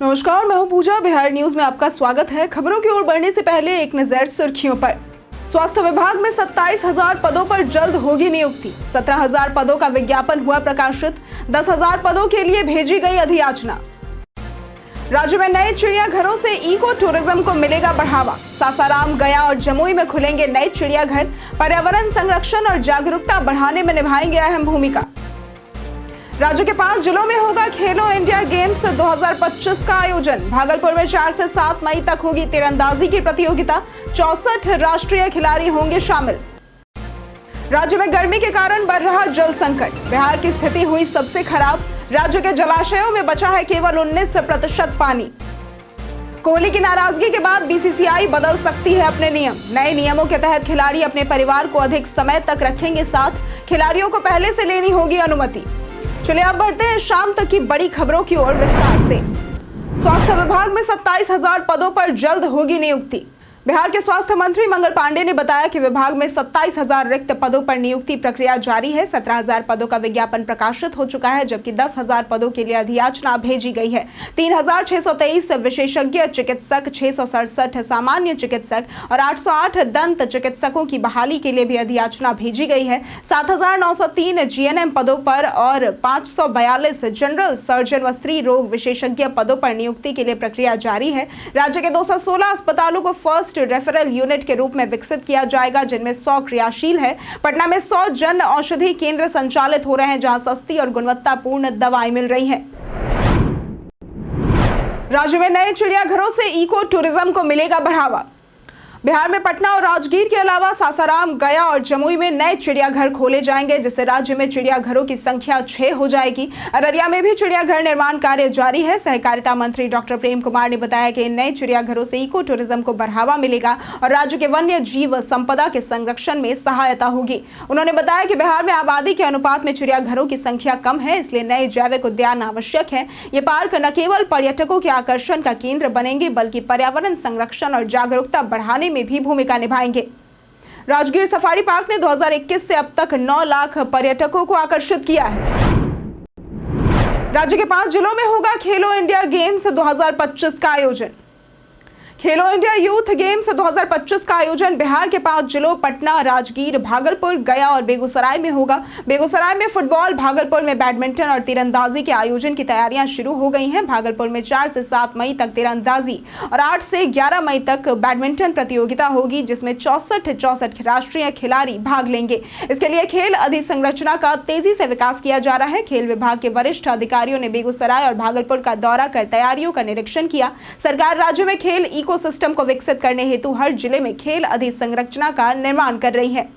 नमस्कार, मैं हूं पूजा। बिहार न्यूज में आपका स्वागत है। खबरों की ओर बढ़ने से पहले एक नजर सुर्खियों पर। स्वास्थ्य विभाग में 27,000 पदों पर जल्द होगी नियुक्ति। 17,000 पदों का विज्ञापन हुआ प्रकाशित। 10,000 पदों के लिए भेजी गई अधियाचना। राज्य में नए चिड़ियाघरों से इको टूरिज्म को मिलेगा बढ़ावा। सासाराम, गया और जमुई में खुलेंगे नए चिड़ियाघर। पर्यावरण संरक्षण और जागरूकता बढ़ाने में निभाएंगे अहम भूमिका। राज्य के 5 जिलों में होगा खेलो इंडिया गेम्स 2025 का आयोजन। भागलपुर में 4 से 7 मई तक होगी तीरंदाजी की प्रतियोगिता। 64 राष्ट्रीय खिलाड़ी होंगे शामिल। राज्य में गर्मी के कारण बढ़ रहा जल संकट। बिहार की स्थिति हुई सबसे खराब। राज्य के जलाशयों में बचा है केवल 19% पानी। कोहली की नाराजगी के बाद बीसीसीआई बदल सकती है अपने नियम। नए नियमों के तहत खिलाड़ी अपने परिवार को अधिक समय तक रखेंगे साथ। खिलाड़ियों को पहले से लेनी होगी अनुमति। चलिए अब बढ़ते हैं शाम तक की बड़ी खबरों की ओर विस्तार से। स्वास्थ्य विभाग में 27,000 पदों पर जल्द होगी नियुक्ति। बिहार के स्वास्थ्य मंत्री मंगल पांडे ने बताया कि विभाग में 27,000 रिक्त पदों पर नियुक्ति प्रक्रिया जारी है। 17,000 पदों का विज्ञापन प्रकाशित हो चुका है, जबकि 10,000 पदों के लिए अधियाचना भेजी गई है। 3,623 विशेषज्ञ चिकित्सक, 667 सामान्य चिकित्सक और 808 दंत चिकित्सकों की बहाली के लिए भी अधियाचना भेजी गई है। 7,903 जीएनएम पदों पर और 542 जनरल सर्जन व स्त्री रोग विशेषज्ञ पदों पर नियुक्ति के लिए प्रक्रिया जारी है। राज्य के 216 अस्पतालों को फर्स्ट रेफरल यूनिट के रूप में विकसित किया जाएगा, जिनमें 100 क्रियाशील है। पटना में 100 जन औषधि केंद्र संचालित हो रहे हैं, जहां सस्ती और गुणवत्तापूर्ण दवाएं मिल रही हैं। राज्य में नए चिड़ियाघरों से इको टूरिज्म को मिलेगा बढ़ावा। बिहार में पटना और राजगीर के अलावा सासाराम, गया और जमुई में नए चिड़ियाघर खोले जाएंगे, जिससे राज्य में चिड़ियाघरों की संख्या 6 हो जाएगी। अररिया में भी चिड़ियाघर निर्माण कार्य जारी है। सहकारिता मंत्री डॉक्टर प्रेम कुमार ने बताया कि इन नए चिड़ियाघरों से इको टूरिज्म को बढ़ावा मिलेगा और राज्य के वन्य जीव संपदा के संरक्षण में सहायता होगी। उन्होंने बताया कि बिहार में आबादी के अनुपात में चिड़ियाघरों की संख्या कम है, इसलिए नए जैविक उद्यान आवश्यक है। ये पार्क न केवल पर्यटकों के आकर्षण का केंद्र बनेंगे, बल्कि पर्यावरण संरक्षण और जागरूकता बढ़ाने में भी भूमिका निभाएंगे। राजगीर सफारी पार्क ने 2021 से अब तक 9 लाख पर्यटकों को आकर्षित किया है। राज्य के 5 जिलों में होगा खेलो इंडिया गेम्स 2025 का आयोजन। खेलो इंडिया यूथ गेम्स 2025 का आयोजन बिहार के 5 जिलों पटना, राजगीर, भागलपुर, गया और बेगूसराय में होगा। बेगूसराय में फुटबॉल, भागलपुर में बैडमिंटन और तीरंदाजी के आयोजन की तैयारियां शुरू हो गई हैं। भागलपुर में 4 से 7 मई तक तीरंदाजी और 8 से 11 मई तक बैडमिंटन प्रतियोगिता होगी, जिसमें 64 राष्ट्रीय खिलाड़ी भाग लेंगे। इसके लिए खेल अधिसंरचना का तेजी से विकास किया जा रहा है। खेल विभाग के वरिष्ठ अधिकारियों ने बेगूसराय और भागलपुर का दौरा कर तैयारियों का निरीक्षण किया। सरकार राज्य में खेल सिस्टम को विकसित करने हेतु हर जिले में खेल अधिसंरचना का निर्माण कर रही है।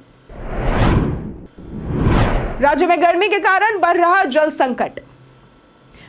राज्य में गर्मी के कारण बढ़ रहा जल संकट।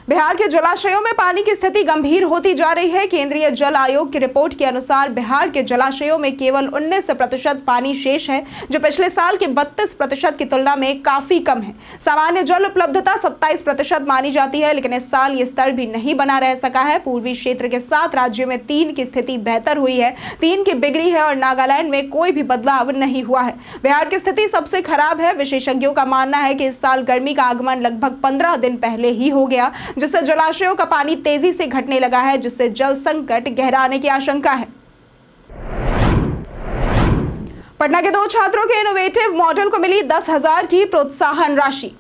बिहार के जलाशयों में पानी की स्थिति गंभीर होती जा रही है। केंद्रीय जल आयोग की रिपोर्ट के अनुसार बिहार के जलाशयों में केवल 19% पानी शेष है, जो पिछले साल के 32% की तुलना में काफी कम है। सामान्य जल उपलब्धता 27% मानी जाती है, लेकिन इस साल ये स्तर भी नहीं बना रह सका है। पूर्वी क्षेत्र के 7 राज्यों में 3 की स्थिति बेहतर हुई है, 3 की बिगड़ी है और नागालैंड में कोई भी बदलाव नहीं हुआ है। बिहार की स्थिति सबसे खराब है। विशेषज्ञों का मानना है कि इस साल गर्मी का आगमन लगभग 15 दिन पहले ही हो गया, जिससे जलाशयों का पानी तेजी से घटने लगा है, जिससे जल संकट गहराने की आशंका है। पटना के 2 छात्रों के इनोवेटिव मॉडल को मिली 10,000 की प्रोत्साहन राशि।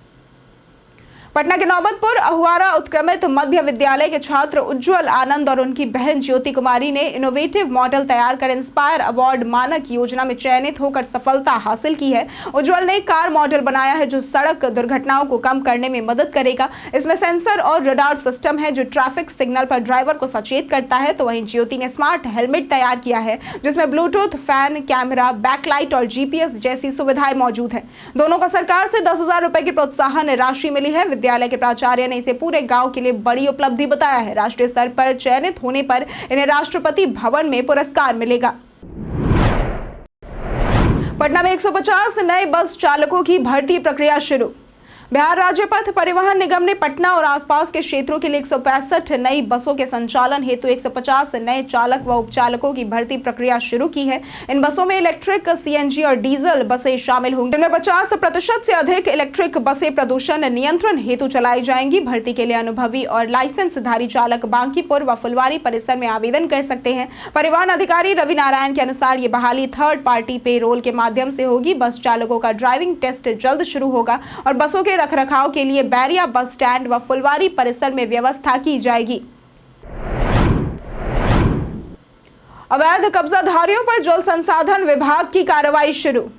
पटना के नौबतपुर अहुआरा उत्क्रमित मध्य विद्यालय के छात्र उज्जवल आनंद और उनकी बहन ज्योति कुमारी ने इनोवेटिव मॉडल तैयार कर इंस्पायर अवार्ड मानक योजना में चयनित होकर सफलता हासिल की है। उज्जवल ने कार मॉडल बनाया है जो सड़क दुर्घटनाओं को कम करने में मदद करेगा। इसमें सेंसर और रडार सिस्टम है जो ट्रैफिक सिग्नल पर ड्राइवर को सचेत करता है। तो वहीं ज्योति ने स्मार्ट हेलमेट तैयार किया है, जिसमें ब्लूटूथ, फैन, कैमरा, बैकलाइट और जीपीएस जैसी सुविधाएं मौजूद है। दोनों को सरकार से 10,000 रुपए की प्रोत्साहन राशि मिली है। विद्यालय के प्राचार्य ने इसे पूरे गांव के लिए बड़ी उपलब्धि बताया है। राष्ट्रीय स्तर पर चयनित होने पर इन्हें राष्ट्रपति भवन में पुरस्कार मिलेगा। पटना में 150 नए बस चालकों की भर्ती प्रक्रिया शुरू। बिहार राज्य पथ परिवहन निगम ने पटना और आसपास के क्षेत्रों के लिए 165 नई बसों के संचालन हेतु 150 नए चालक व उपचालकों की भर्ती प्रक्रिया शुरू की है। इन बसों में इलेक्ट्रिक, सीएनजी और डीजल बसें शामिल होंगी, जिनमें 50% से अधिक इलेक्ट्रिक बसें प्रदूषण नियंत्रण हेतु चलाई जाएंगी। भर्ती के लिए अनुभवी और लाइसेंसधारी चालक बांकीपुर व फुलवारी परिसर में आवेदन कर सकते हैं। परिवहन अधिकारी रवि नारायण के अनुसार ये बहाली थर्ड पार्टी पेरोल के माध्यम से होगी। बस चालकों का ड्राइविंग टेस्ट जल्द शुरू होगा और बसों के रखरखाव के लिए बैरिया बस स्टैंड व फुलवारी परिसर में व्यवस्था की जाएगी। अवैध कब्जाधारियों पर जल संसाधन विभाग की कार्रवाई शुरू।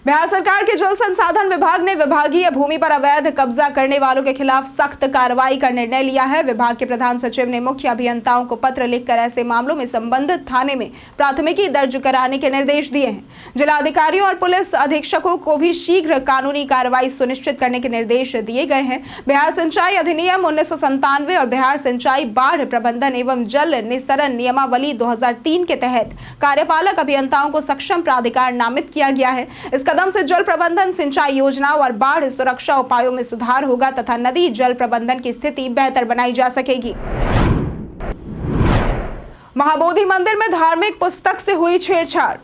बिहार सरकार के जल संसाधन विभाग ने विभागीय भूमि पर अवैध कब्जा करने वालों के खिलाफ सख्त कार्रवाई का निर्णय लिया है। विभाग के प्रधान सचिव ने मुख्य अभियंताओं को पत्र लिखकर ऐसे मामलों में संबंधित थाने में प्राथमिकी दर्ज कराने के निर्देश दिए हैं। जिलाधिकारियों और पुलिस अधीक्षकों को भी शीघ्र कानूनी कार्रवाई सुनिश्चित करने के निर्देश दिए गए हैं। बिहार सिंचाई अधिनियम 1997 और बिहार सिंचाई बाढ़ प्रबंधन एवं जल निस्सरण नियमावली 2003 के तहत कार्यपालक अभियंताओं को सक्षम प्राधिकार नामित किया गया है। इस कदम से जल प्रबंधन, सिंचाई योजनाओं और बाढ़ सुरक्षा उपायों में सुधार होगा तथा नदी जल प्रबंधन की स्थिति बेहतर बनाई जा सकेगी। महाबोधि मंदिर में धार्मिक पुस्तक से हुई छेड़छाड़।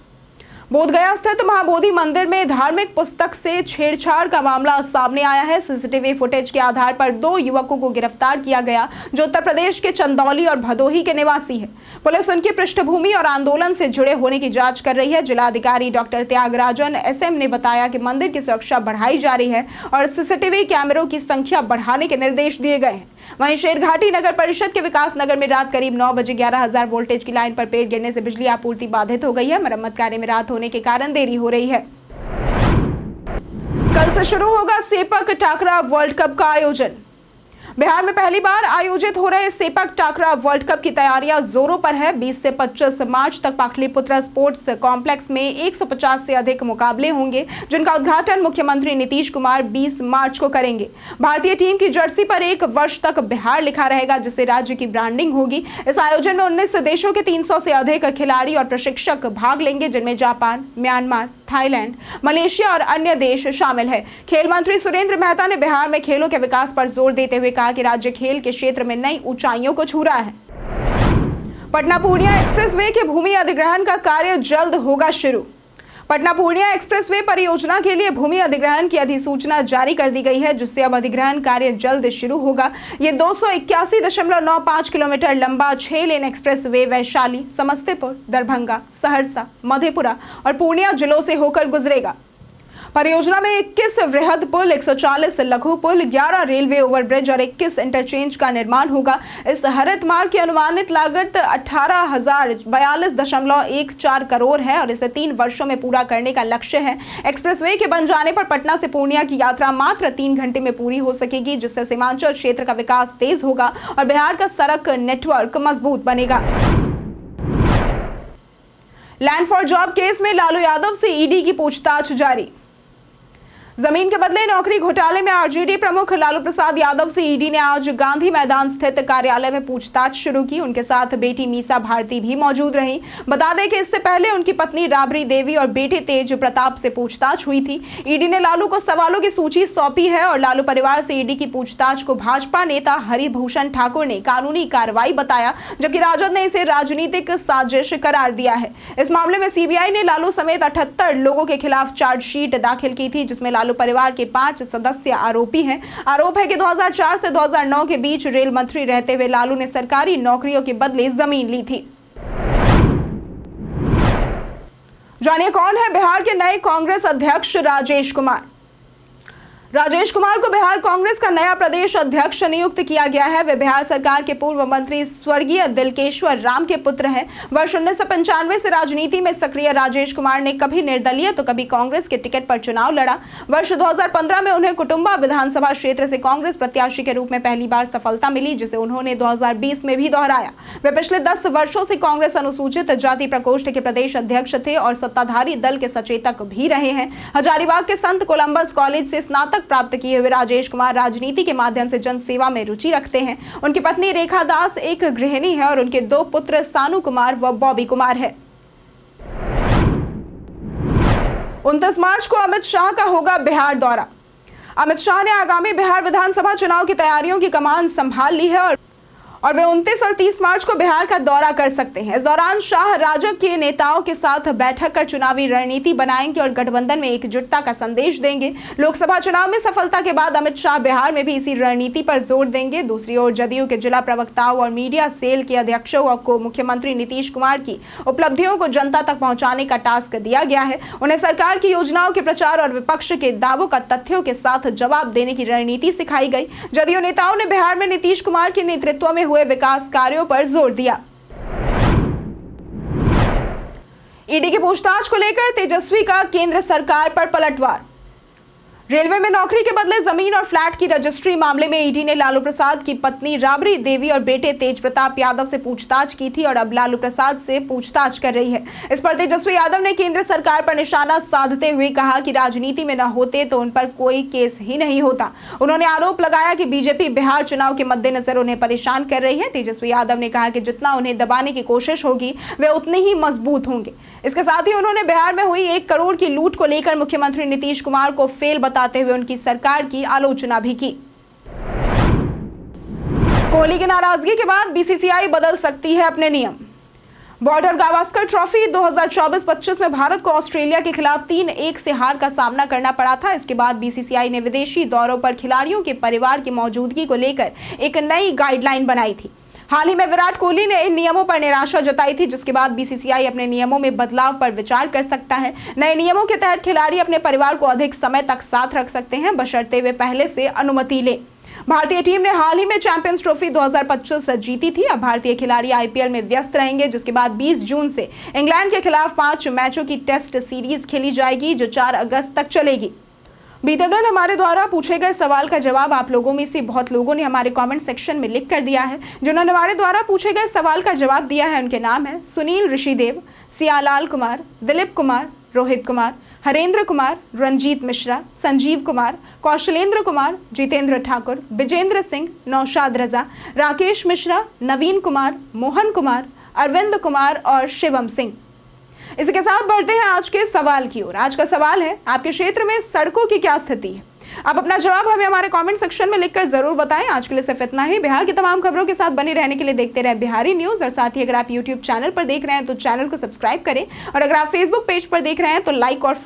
बोधगया स्थित महाबोधि मंदिर में धार्मिक पुस्तक से छेड़छाड़ का मामला सामने आया है। सीसीटीवी फुटेज के आधार पर 2 युवकों को गिरफ्तार किया गया, जो उत्तर प्रदेश के चंदौली और भदोही के निवासी हैं। पुलिस उनकी पृष्ठभूमि और आंदोलन से जुड़े होने की जांच कर रही है। जिलाधिकारी डॉक्टर त्यागराजन एसएम ने बताया कि मंदिर की सुरक्षा बढ़ाई जा रही है और सीसीटीवी कैमरों की संख्या बढ़ाने के निर्देश दिए गए हैं। वहीं शेरघाटी नगर परिषद के विकास नगर में रात करीब 9 बजे 11,000 वोल्टेज की लाइन पर पेड़ गिरने से बिजली आपूर्ति बाधित हो गई है। मरम्मत कार्य में रात होने के कारण देरी हो रही है। कल से शुरू होगा सेपक टाकरा वर्ल्ड कप का आयोजन। बिहार में पहली बार आयोजित हो रहे सेपक टाकरा वर्ल्ड कप की तैयारियां जोरों पर है। 20 से 25 मार्च तक पाटलिपुत्र स्पोर्ट्स कॉम्प्लेक्स में 150 से अधिक मुकाबले होंगे, जिनका उद्घाटन मुख्यमंत्री नीतीश कुमार 20 मार्च को करेंगे। भारतीय टीम की जर्सी पर 1 वर्ष तक बिहार लिखा रहेगा, जिससे राज्य की ब्रांडिंग होगी। इस आयोजन में 19 देशों के 300 से अधिक खिलाड़ी और प्रशिक्षक भाग लेंगे, जिनमें जापान, म्यांमार, थाईलैंड, मलेशिया और अन्य देश शामिल है। खेल मंत्री सुरेंद्र मेहता ने बिहार में खेलों के विकास पर जोर देते हुए कहा कि राज्य खेल के क्षेत्र में नई ऊंचाइयों को छू रहा है। पटना पूर्णिया एक्सप्रेसवे के भूमि अधिग्रहण का कार्य जल्द होगा शुरू। पटना पूर्णिया एक्सप्रेसवे परियोजना के लिए भूमि अधिग्रहण की अधिसूचना जारी कर दी गई है, जिससे अब अधिग्रहण कार्य जल्द शुरू होगा। ये 281.95 किलोमीटर लंबा 6 लेन एक्सप्रेसवे वैशाली, समस्तीपुर, दरभंगा, सहरसा, मधेपुरा और पूर्णिया जिलों से होकर गुजरेगा। परियोजना में 21 वृहद पुल, 140 लघु पुल, 11 रेलवे ओवरब्रिज और 21 इंटरचेंज का निर्माण होगा। इस हरित मार्ग की अनुमानित लागत 18,042.14 करोड़ है और इसे 3 वर्षों में पूरा करने का लक्ष्य है। एक्सप्रेसवे के बन जाने पर पटना से पूर्णिया की यात्रा मात्र 3 घंटे में पूरी हो सकेगी, जिससे सीमांचल क्षेत्र का विकास तेज होगा और बिहार का सड़क नेटवर्क मजबूत बनेगा। लैंड फॉर जॉब केस में लालू यादव से ईडी की पूछताछ जारी। जमीन के बदले नौकरी घोटाले में आरजेडी प्रमुख लालू प्रसाद यादव से ईडी ने आज गांधी मैदान स्थित कार्यालय में पूछताछ शुरू की। उनके साथ बेटी मीसा भारती भी मौजूद रही। बता दें कि इससे पहले उनकी पत्नी राबड़ी देवी और बेटे तेज प्रताप से पूछताछ हुई थी। ईडी ने लालू को सवालों की सूची सौंपी है और लालू परिवार से ईडी की पूछताछ को भाजपा नेता हरिभूषण ठाकुर ने कानूनी कार्रवाई बताया, जबकि राजद ने इसे राजनीतिक साजिश करार दिया है। इस मामले में सीबीआई ने लालू समेत 78 लोगों के खिलाफ चार्जशीट दाखिल की थी, जिसमें लालू परिवार के 5 सदस्य आरोपी हैं। आरोप है कि 2004 से 2009 के बीच रेल मंत्री रहते हुए लालू ने सरकारी नौकरियों के बदले जमीन ली थी। जानिए कौन है बिहार के नए कांग्रेस अध्यक्ष राजेश कुमार। राजेश कुमार को बिहार कांग्रेस का नया प्रदेश अध्यक्ष नियुक्त किया गया है। वे बिहार सरकार के पूर्व मंत्री स्वर्गीय दिलकेश्वर राम के पुत्र हैं। वर्ष 1995 से राजनीति में सक्रिय राजेश कुमार ने कभी निर्दलीय तो कभी कांग्रेस के टिकट पर चुनाव लड़ा। वर्ष 2015 में उन्हें कुटुंबा विधानसभा क्षेत्र से कांग्रेस प्रत्याशी के रूप में पहली बार सफलता मिली, जिसे उन्होंने 2020 में भी दोहराया। वे पिछले 10 वर्षों से कांग्रेस अनुसूचित जाति प्रकोष्ठ के प्रदेश अध्यक्ष थे और सत्ताधारी दल के सचेतक भी रहे हैं। हजारीबाग के संत कोलंबस कॉलेज से स्नातक प्राप्त किए हुए राजेश कुमार राजनीति के माध्यम से जनसेवा में रुचि रखते हैं। उनकी पत्नी रेखा दास एक गृहिणी है और उनके 2 पुत्र सानू कुमार व बॉबी कुमार है। 29 मार्च को अमित शाह का होगा बिहार दौरा। अमित शाह ने आगामी बिहार विधानसभा चुनाव की तैयारियों की कमान संभाल ली है और वे 29 और 30 मार्च को बिहार का दौरा कर सकते हैं। इस दौरान शाह राजग के नेताओं के साथ बैठक कर चुनावी रणनीति बनाएंगे और गठबंधन में एकजुटता का संदेश देंगे। लोकसभा चुनाव में सफलता के बाद अमित शाह बिहार में भी इसी रणनीति पर जोर देंगे। दूसरी ओर जदयू के जिला प्रवक्ताओं और मीडिया सेल के अध्यक्षों को मुख्यमंत्री नीतीश कुमार की उपलब्धियों को जनता तक पहुंचाने का टास्क दिया गया है। उन्हें सरकार की योजनाओं के प्रचार और विपक्ष के दावों का तथ्यों के साथ जवाब देने की रणनीति सिखाई गई। जदयू नेताओं ने बिहार में नीतीश कुमार के नेतृत्व में हुए विकास कार्यों पर जोर दिया। ईडी की पूछताछ को लेकर तेजस्वी का केंद्र सरकार पर पलटवार। रेलवे में नौकरी के बदले जमीन और फ्लैट की रजिस्ट्री मामले में ईडी ने लालू प्रसाद की पत्नी राबड़ी देवी और बेटे तेज प्रताप यादव से पूछताछ की थी और अब लालू प्रसाद से पूछताछ कर रही है। इस पर तेजस्वी यादव ने केंद्र सरकार पर निशाना साधते हुए कहा कि राजनीति में न होते तो उन पर कोई केस ही नहीं होता। उन्होंने आरोप लगाया कि बीजेपी बिहार चुनाव के मद्देनजर उन्हें परेशान कर रही है। तेजस्वी यादव ने कहा कि जितना उन्हें दबाने की कोशिश होगी वे उतने ही मजबूत होंगे। इसके साथ ही उन्होंने बिहार में हुई 1 करोड़ की लूट को लेकर मुख्यमंत्री नीतीश कुमार को फेल बताते हुए उनकी सरकार की आलोचना भी की। कोहली की नाराजगी के बाद बीसीसीआई बदल सकती है अपने नियम। बॉर्डर गावस्कर ट्रॉफी 2024-25 में भारत को ऑस्ट्रेलिया के खिलाफ 3-1 से हार का सामना करना पड़ा था। इसके बाद बीसीसीआई ने विदेशी दौरों पर खिलाड़ियों के परिवार की मौजूदगी को लेकर एक नई गाइडलाइन बनाई थी। हाल ही में विराट कोहली ने इन नियमों पर निराशा जताई थी, जिसके बाद बीसीसीआई अपने नियमों में बदलाव पर विचार कर सकता है। नए नियमों के तहत खिलाड़ी अपने परिवार को अधिक समय तक साथ रख सकते हैं, बशर्ते वे पहले से अनुमति लें। भारतीय टीम ने हाल ही में चैंपियंस ट्रॉफी 2025 जीती थी। अब भारतीय खिलाड़ी आईपीएल में व्यस्त रहेंगे, जिसके बाद 20 जून से इंग्लैंड के खिलाफ 5 मैचों की टेस्ट सीरीज खेली जाएगी, जो 4 अगस्त तक चलेगी। बीते दिन हमारे द्वारा पूछे गए सवाल का जवाब आप लोगों में से बहुत लोगों ने हमारे कमेंट सेक्शन में लिख कर दिया है। जिन्होंने हमारे द्वारा पूछे गए सवाल का जवाब दिया है उनके नाम है सुनील ऋषिदेव, सियालाल कुमार, दिलीप कुमार, रोहित कुमार, हरेंद्र कुमार, रंजीत मिश्रा, संजीव कुमार, कौशलेंद्र कुमार, जितेंद्र ठाकुर, विजेंद्र सिंह, नौशाद रजा, राकेश मिश्रा, नवीन कुमार, मोहन कुमार, अरविंद कुमार और शिवम सिंह। इसी के साथ बढ़ते हैं आज के सवाल की ओर। आज का सवाल है, आपके क्षेत्र में सड़कों की क्या स्थिति है? आप अपना जवाब हमें हमारे कमेंट सेक्शन में लिखकर जरूर बताएं। आज के लिए सिर्फ इतना ही। बिहार की तमाम खबरों के साथ बने रहने के लिए देखते रहे बिहारी न्यूज। और साथ ही अगर आप यूट्यूब चैनल पर देख रहे हैं तो चैनल को सब्सक्राइब करें और अगर आप फेसबुक पेज पर देख रहे हैं तो लाइक और